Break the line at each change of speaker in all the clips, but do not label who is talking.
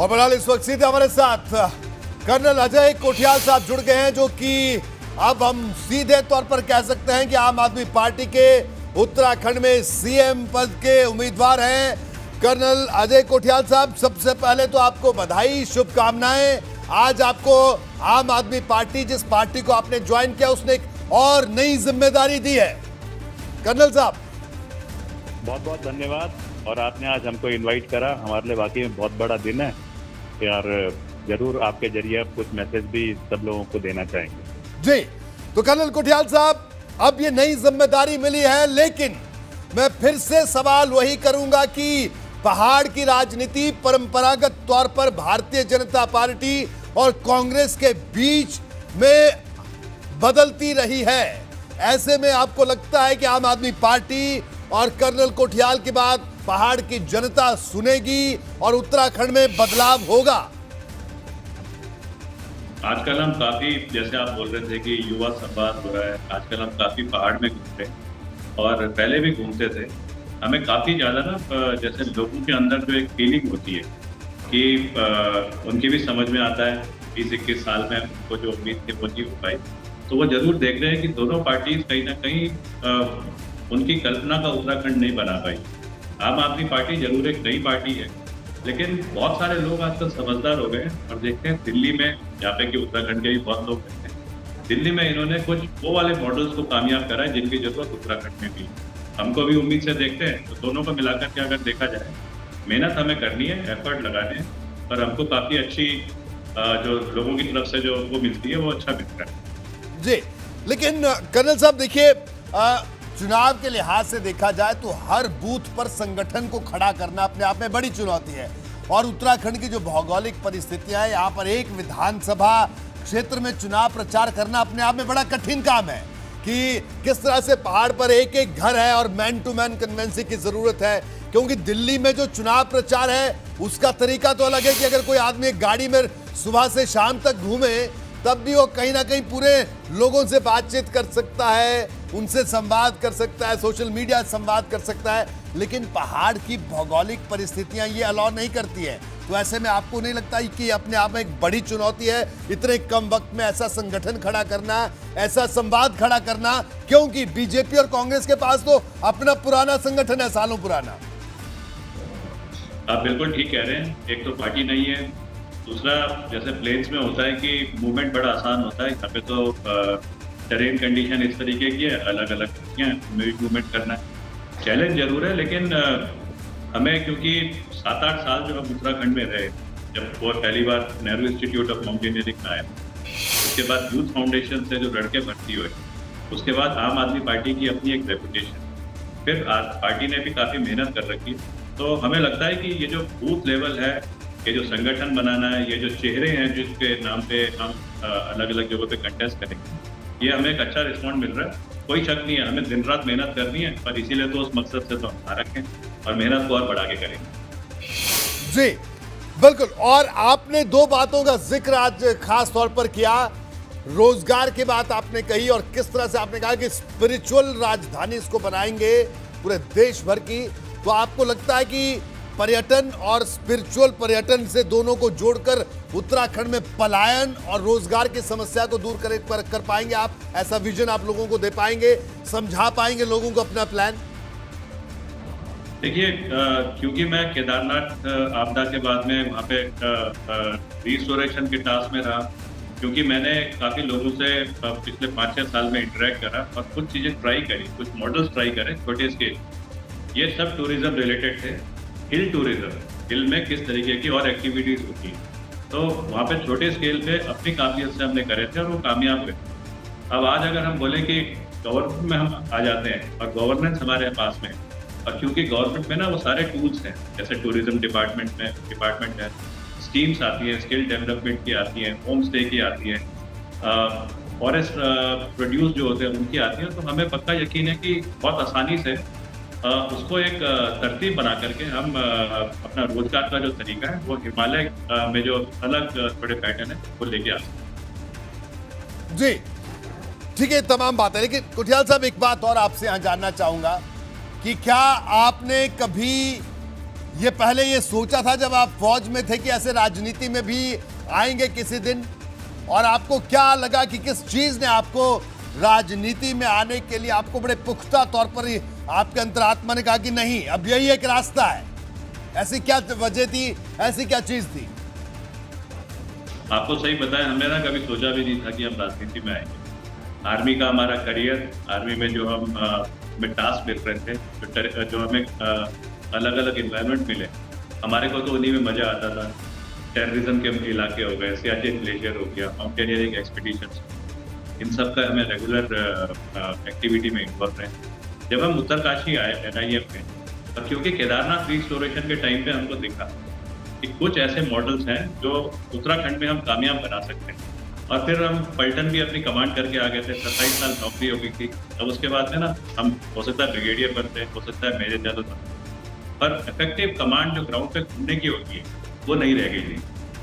और बहरहाल इस वक्त सीधे हमारे साथ कर्नल अजय कोठियाल साहब जुड़ गए हैं, जो कि अब हम सीधे तौर पर कह सकते हैं कि आम आदमी पार्टी के उत्तराखंड में सीएम पद के उम्मीदवार हैं। कर्नल अजय कोठियाल साहब, सबसे पहले तो आपको बधाई, शुभकामनाएं। आज आपको आम आदमी पार्टी, जिस पार्टी को आपने ज्वाइन किया, उसने एक और नई जिम्मेदारी दी है। कर्नल साहब,
बहुत बहुत धन्यवाद। और आपने आज हमको इनवाइट करा, हमारे लिए वाकई में बहुत बड़ा दिन है यार। जरूर आपके जरिए कुछ मैसेज भी सब लोगों को देना चाहेंगे।
जी, तो कर्नल कोठियाल साहब, अब ये नई जिम्मेदारी मिली है, लेकिन मैं फिर से सवाल वही करूंगा कि पहाड़ की राजनीति परंपरागत तौर पर भारतीय जनता पार्टी और कांग्रेस के बीच में बदलती रही है। ऐसे में आपको लगता है कि आम आदमी पार्टी और कर्नल कोठियाल के बाद पहाड़ की जनता सुनेगी और उत्तराखंड में बदलाव होगा?
आजकल हम काफी, जैसे आप बोल रहे थे कि युवा संवाद हो रहा है, आजकल हम काफी पहाड़ में घूमते हैं और पहले भी घूमते थे। हमें काफी ज्यादा ना, जैसे लोगों के अंदर जो एक फीलिंग होती है कि उनकी भी समझ में आता है 20-21 साल में उनको जो उम्मीद थी वो नहीं हो पाई, तो वो जरूर देख रहे हैं कि दोनों पार्टी कहीं ना कहीं उनकी कल्पना का उत्तराखंड नहीं बना पाई। आम आदमी पार्टी जरूर एक नई पार्टी है, लेकिन बहुत सारे लोग आजकल समझदार हो गए और देखते हैं दिल्ली में, जहाँ पे कि उत्तराखंड के भी बहुत लोग रहते हैं, दिल्ली में इन्होंने कुछ वो वाले मॉडल्स को कामयाब करा है जिनकी जरूरत उत्तराखंड में भी। हमको भी उम्मीद से देखते हैं, तो दोनों को मिलाकर के अगर देखा जाए, मेहनत हमें करनी है, एफर्ट लगाने हैं, और हमको काफी अच्छी जो लोगों की तरफ से जो वो मिलती है वो अच्छा मिलता है।
जी, लेकिन कर्नल साहब देखिए, चुनाव के लिहाज से देखा जाए तो हर बूथ पर संगठन को खड़ा करना अपने आप में बड़ी चुनौती है। और उत्तराखंड की जो भौगोलिक परिस्थितियां हैं, यहाँ पर एक विधानसभा क्षेत्र में चुनाव प्रचार करना अपने आप में बड़ा कठिन काम है कि किस तरह से पहाड़ पर एक एक घर है और मैन टू मैन कन्वेंसी की जरूरत है। क्योंकि दिल्ली में जो चुनाव प्रचार है उसका तरीका तो अलग है कि अगर कोई आदमी एक गाड़ी में सुबह से शाम तक घूमे, तब भी वो कहीं ना कहीं पूरे लोगों से बातचीत कर सकता है, उनसे संवाद कर सकता है, सोशल मीडिया संवाद कर सकता है। लेकिन पहाड़ की भौगोलिक परिस्थितियां ये अलाउ नहीं करती है। तो ऐसे में आपको नहीं लगता कि अपने आप में एक बड़ी चुनौती है इतने कम वक्त में ऐसा संगठन खड़ा करना, ऐसा संवाद खड़ा करना? क्योंकि बीजेपी और कांग्रेस के पास तो अपना पुराना संगठन है, सालों पुराना।
आप बिल्कुल ठीक कह रहे हैं। एक तो पार्टी नहीं है, दूसरा जैसे प्लेन्स में होता है कि मूवमेंट बड़ा आसान होता है, यहाँ पे तो टेरेन कंडीशन इस तरीके की है, अलग अलग मूवमेंट करना है, चैलेंज जरूर है। लेकिन हमें, क्योंकि 7-8 साल जो हम उत्तराखंड में रहे, जब वो पहली बार नेहरू इंस्टीट्यूट ऑफ माउंटेनियरिंग में आया, उसके बाद यूथ फाउंडेशन से जो लड़के भर्ती हुए, उसके बाद आम आदमी पार्टी की अपनी एक रेपुटेशन, फिर पार्टी ने भी काफ़ी मेहनत कर रखी। तो हमें लगता है कि ये जो बूथ लेवल है, ये जो संगठन बनाना है, ये जो चेहरे हैं जिसके नाम पे हम अलग अलग जगहों पे कंटेस्ट करेंगे, ये हमें एक अच्छा रिस्पॉन्स मिल रहा है। कोई शक नहीं है, हमें दिन रात मेहनत करनी है, पर इसीलिए तो उस मकसद से तो हम आ रखे हैं और मेहनत को और बढ़ा के करेंगे।
जी बिल्कुल। और आपने दो बातों का जिक्र आज खास तौर पर किया, रोजगार की बात आपने कही और किस तरह से आपने कहा कि स्पिरिचुअल राजधानी इसको बनाएंगे पूरे देश भर की। तो आपको लगता है कि पर्यटन और स्पिरिचुअल पर्यटन से दोनों को जोड़कर उत्तराखंड में पलायन और रोजगार की समस्या को दूर कर पाएंगे आप? ऐसा विजन आप लोगों को दे पाएंगे, समझा पाएंगे लोगों को अपना प्लान?
देखिए, क्योंकि मैं केदारनाथ आपदा के बाद में वहाँ पे रिस्टोरेशन के टास्क में रहा, क्योंकि मैंने काफ़ी लोगों से पिछले 5-6 साल में इंटरेक्ट करा और कुछ चीज़ें ट्राई करी, कुछ मॉडल्स ट्राई करे छोटे स्केल। ये सब टूरिज्म रिलेटेड थे, हिल टूरिज्म, हिल में किस तरीके की और एक्टिविटीज़ होती हैं, तो वहाँ पे छोटे स्केल पे अपनी काबिलियत से हमने करे थे और वो कामयाब हुए। अब आज अगर हम बोलें कि गवर्नमेंट में हम आ जाते हैं और गवर्नेंस हमारे पास में, और क्योंकि गवर्नमेंट में ना वो सारे टूल्स हैं, जैसे टूरिज्म डिपार्टमेंट है, स्कीम्स आती हैं, स्किल डेवलपमेंट की आती हैं, होम स्टे की आती हैं, फॉरेस्ट प्रोड्यूस जो होते हैं उनकी आती हैं, तो हमें पक्का यकीन है कि बहुत आसानी से उसको एक तरतीब बना करके हम अपना रोजगार का जो तरीका है वो हिमालय में जो अलग थोड़े पैटर्न है वो लेके आ सकते।
जी ठीक है, तमाम बात है। लेकिन कोठियाल साहब, एक बात और आपसे यहाँ जानना चाहूंगा कि क्या आपने कभी ये पहले ये सोचा था जब आप फौज में थे कि ऐसे राजनीति में भी आएंगे किसी दिन? और आपको क्या लगा कि किस चीज ने आपको राजनीति में आने के लिए आपको बड़े पुख्ता तौर पर ही आपके अंतरात्मा ने कहा कि नहीं, अब यही एक रास्ता है? ऐसी क्या वजह थी, ऐसी क्या चीज थी?
आपको सही बताएं, हमने ना कभी सोचा भी नहीं था कि हम राजनीति में आएंगे। आर्मी का हमारा करियर, आर्मी में जो हम में टास्क मिल रहे थे, जो हमें अलग अलग इन्वायरमेंट मिले, हमारे को तो उन्हीं में मजा आता था। टेररिज्म के इलाके हो गए, सियाचिन ग्लेशियर हो गया, माउंटेनियरिंग एक्सपीडिशंस, इन सब का हमें रेगुलर एक्टिविटी में इन्वॉल्व रहे। जब हम उत्तरकाशी आए NIF में, तो क्योंकि केदारनाथ रिस्टोरेशन के टाइम पे हमको दिखा कि कुछ ऐसे मॉडल्स हैं जो उत्तराखंड में हम कामयाब बना सकते हैं। और फिर हम पलटन भी अपनी कमांड करके आ गए थे, 27 साल नौकरी हो गई थी। अब उसके बाद में ना हम हो सकता है ब्रिगेडियर बनते हैं, हो सकता है मेजर जनरल बनते हैं, पर इफेक्टिव कमांड जो ग्राउंड पे घूमने की होती है वो नहीं रह गई थी।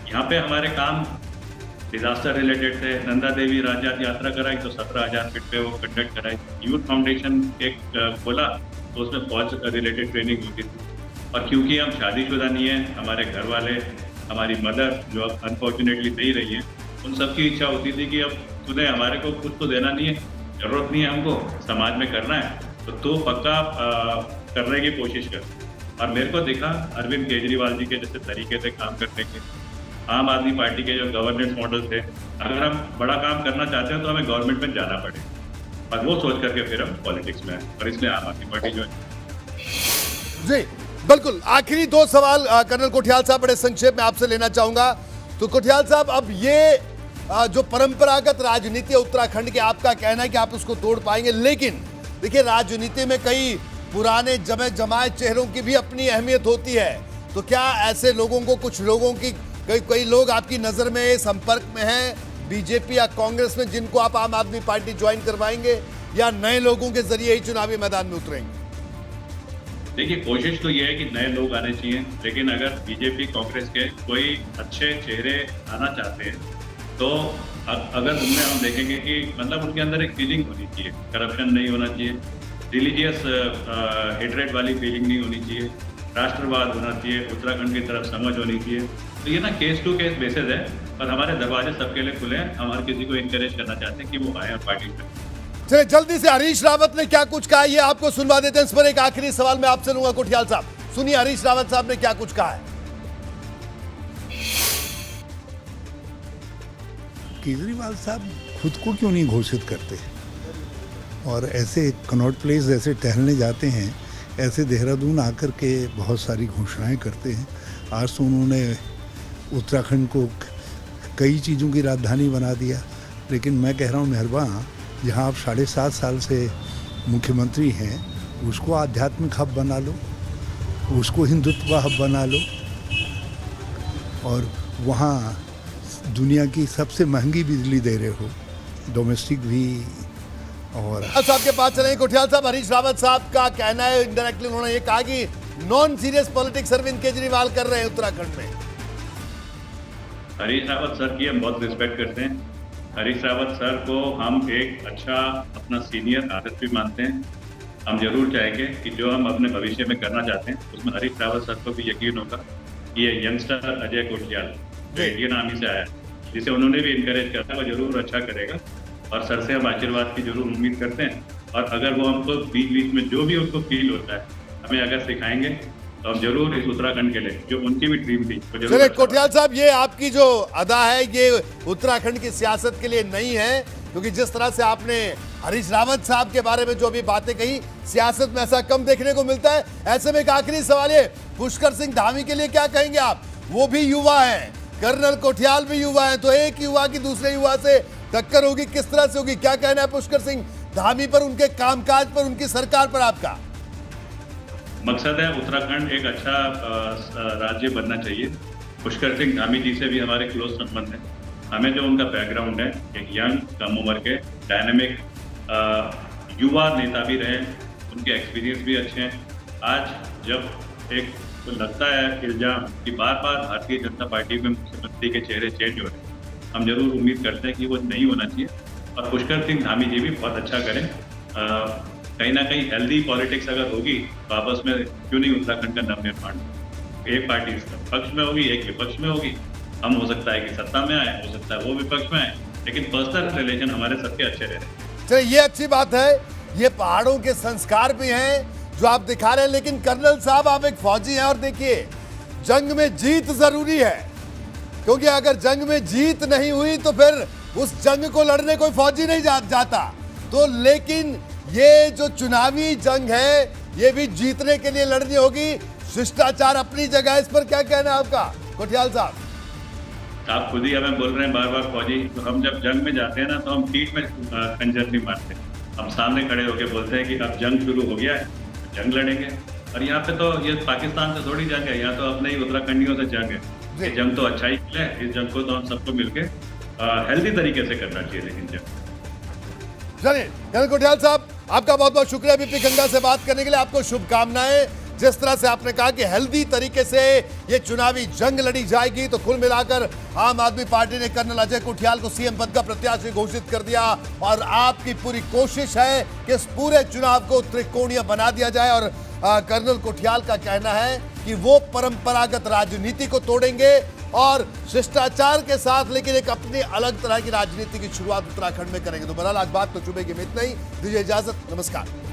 यहाँ पे हमारे काम डिजास्टर रिलेटेड थे। नंदा देवी राजजात यात्रा कराई तो 17,000 फीट पे वो कंडक्ट कराई। यूथ फाउंडेशन एक खोला तो उसमें फौज रिलेटेड ट्रेनिंग होती थी। और क्योंकि हम शादीशुदा नहीं है, हमारे घर वाले, हमारी मदर जो अब अनफॉर्चुनेटली नहीं रही है, उन सबकी इच्छा होती थी कि अब तूने हमारे को कुछ तो देना नहीं है, जरूरत नहीं है हमको, समाज में करना है तो तू पक्का करने की कोशिश कर। और मेरे को दिखा अरविंद केजरीवाल जी के जैसे तरीके से काम करने के, आम आदमी पार्टी के जो गवर्नेंस मॉडल थे, अगर हम बड़ा काम करना चाहते हैं तो हमें गवर्नमेंट में जाना पड़ेगा। और वो सोच करके फिर हम पॉलिटिक्स में आए और इसलिए आम आदमी पार्टी जो है।
जी बिल्कुल। आखिरी दो सवाल कर्नल कोठियाल साहब बड़े संक्षेप में आपसे लेना चाहूंगा। तो कोठियाल साहब, अब ये जो परंपरागत राजनीति है उत्तराखंड की, आपका कहना है कि आप उसको तोड़ पाएंगे, लेकिन देखिए राजनीति में कई पुराने जमे जमाए चेहरों की भी अपनी अहमियत होती है। तो क्या ऐसे लोगों को, कुछ लोगों की, कई लोग आपकी नजर में संपर्क में हैं बीजेपी या कांग्रेस में, जिनको आप आम आदमी पार्टी ज्वाइन करवाएंगे या नए लोगों के जरिए ही चुनावी मैदान में उतरेंगे?
देखिए, कोशिश तो ये है कि नए लोग आने चाहिए, लेकिन अगर बीजेपी कांग्रेस के कोई अच्छे चेहरे आना चाहते हैं तो अगर उनमें हम देखेंगे कि मतलब उनके अंदर एक फीलिंग होनी चाहिए, करप्शन नहीं होना चाहिए, रिलीजियस हेट्रेड वाली फीलिंग नहीं होनी चाहिए, राष्ट्रवाद होना चाहिए, उत्तराखंड की तरफ समझ होनी चाहिए। तो ये ना केस टू केस बेसिस है, पर हमारे दरवाजे सबके लिए खुले हैं। हम हर किसी को इंकरेज करना चाहते हैं कि वो आए और पार्टी में।
चलिए जल्दी से हरीश रावत ने क्या कुछ कहा ये आपको सुनवा देते हैं। इस पर एक आखिरी सवाल मैं आपसे लूंगा कोठियाल साहब, सुनिए हरीश रावत साहब ने क्या कुछ कहा है।
केजरीवाल साहब खुद को क्यों नहीं घोषित करते और ऐसे कनॉट प्लेस ऐसे टहलने जाते हैं, ऐसे देहरादून आकर के बहुत सारी घोषणाएं करते हैं। आज तो उन्होंने उत्तराखंड को कई चीज़ों की राजधानी बना दिया, लेकिन मैं कह रहा हूँ मेहरबान, जहाँ आप 7.5 साल से मुख्यमंत्री हैं उसको आध्यात्मिक हब बना लो, उसको हिंदुत्व हब बना लो, और वहाँ दुनिया की सबसे महंगी बिजली दे रहे हो, डोमेस्टिक भी। और
साहब के पास चलेंगे कोठियाल साहब, हरीश रावत साहब का कहना है, इनडायरेक्टली उन्होंने ये कहा कि non serious politics Arvind Kejriwal कर रहे हैं उत्तराखंड में।
हरीश रावत सर की हम बहुत रिस्पेक्ट करते हैं। हरीश रावत सर को हम एक अच्छा अपना सीनियर आदत भी मानते हैं। हम जरूर चाहेंगे कि जो हम अपने भविष्य में करना चाहते हैं उसमें हरीश रावत सर को भी यकीन होगा कि ये यंगस्टर अजय कोठियाल जो इंडियन आर्मी से आया है, जिसे उन्होंने भी इनकरेज करा, वो जरूर अच्छा करेगा। और सर से हम आशीर्वाद की जरूर उम्मीद करते हैं। और अगर वो हमको बीच बीच में जो भी उनको फील होता है हमें अगर सिखाएंगे तो हम जरूर इस उत्तराखंड के लिए, जो उनकी भी ड्रीम थी, तो
चलिए कोठियाल साहब, ये आपकी जो अदा है ये उत्तराखंड की सियासत के लिए नहीं है, क्योंकि जिस तरह से आपने हरीश रावत साहब के बारे में जो भी बातें कही, सियासत में ऐसा कम देखने को मिलता है। ऐसे में एक आखिरी सवाल है, पुष्कर सिंह धामी के लिए क्या कहेंगे आप? वो भी युवा है, कर्नल कोठियाल भी युवा है, तो एक युवा की दूसरे युवा से टक्कर होगी, किस तरह से होगी? क्या कहना है पुष्कर सिंह धामी पर, उनके कामकाज पर, उनकी सरकार पर आपका?
मकसद है उत्तराखंड एक अच्छा राज्य बनना चाहिए। पुष्कर सिंह धामी जी से भी हमारे क्लोज संबंध है। हमें जो उनका बैकग्राउंड है, एक यंग, कम उम्र के, डायनेमिक युवा नेता भी रहे, उनके एक्सपीरियंस भी अच्छे हैं। आज जब एक तो लगता है इल्जाम कि बार बार भारतीय जनता पार्टी में मुख्यमंत्री के चेहरे चेंज हो रहे हैं, हम जरूर उम्मीद करते हैं कि वो नहीं होना चाहिए और पुष्कर सिंह धामी जी भी बहुत अच्छा करें। कहीं ना कहीं हेल्दी पॉलिटिक्स अगर होगी तो आपस में क्यों नहीं उत्तराखंड का नवनिर्माण। एक पार्टी पक्ष में होगी, एक विपक्ष में होगी। हम हो सकता है कि सत्ता में आए, हो सकता है वो विपक्ष में आए, लेकिन पर्सनल रिलेशन हमारे सबके अच्छे रहे।
चलिए, ये अच्छी बात है। ये पहाड़ों के संस्कार भी हैं जो आप दिखा रहे हैं। लेकिन कर्नल साहब, आप एक फौजी हैं और देखिए, जंग में जीत जरूरी है, क्योंकि अगर जंग में जीत नहीं हुई तो फिर उस जंग को लड़ने कोई फौजी नहीं जाता। तो लेकिन ये जो चुनावी जंग है, ये भी जीतने के लिए लड़नी होगी। शिष्टाचार अपनी जगह, इस पर क्या कहना है आपका कोठियाल साहब?
आप खुद ही हमें बोल रहे हैं बार बार फौजी। तो हम जब जंग में जाते हैं ना, तो हम पीठ में खंजर नहीं मारते, हम सामने खड़े होकर बोलते हैं कि अब जंग शुरू हो गया है, जंग लड़ेंगे। और यहाँ पे तो ये पाकिस्तान से थोड़ी जंग है, यहाँ तो अपने ही उत्तराखंडियों से जंग है। ये जंग तो अच्छा ही है, इस जंग को तो हम सबको मिलके हेल्दी तरीके से करना चाहिए। लेकिन जंग,
चलिए कर्नल कोठियाल साहब, आपका बहुत बहुत शुक्रिया बीपी गंगा से बात करने के लिए। आपको शुभकामनाएं। जिस तरह से आपने कहा कि हेल्दी तरीके से ये चुनावी जंग लड़ी जाएगी, तो कुल मिलाकर आम आदमी पार्टी ने कर्नल अजय कोठियाल को सीएम पद का प्रत्याशी घोषित कर दिया। और आपकी पूरी कोशिश है कि इस पूरे चुनाव को त्रिकोणीय बना दिया जाए। और कर्नल कोठियाल का कहना है कि वो परंपरागत राजनीति को तोड़ेंगे और शिष्टाचार के साथ, लेकिन एक अपनी अलग तरह की राजनीति की शुरुआत उत्तराखंड में करेंगे। तो बहरहाल आज बात तो चुभेगी में इतना ही। दीजिए इजाजत, नमस्कार।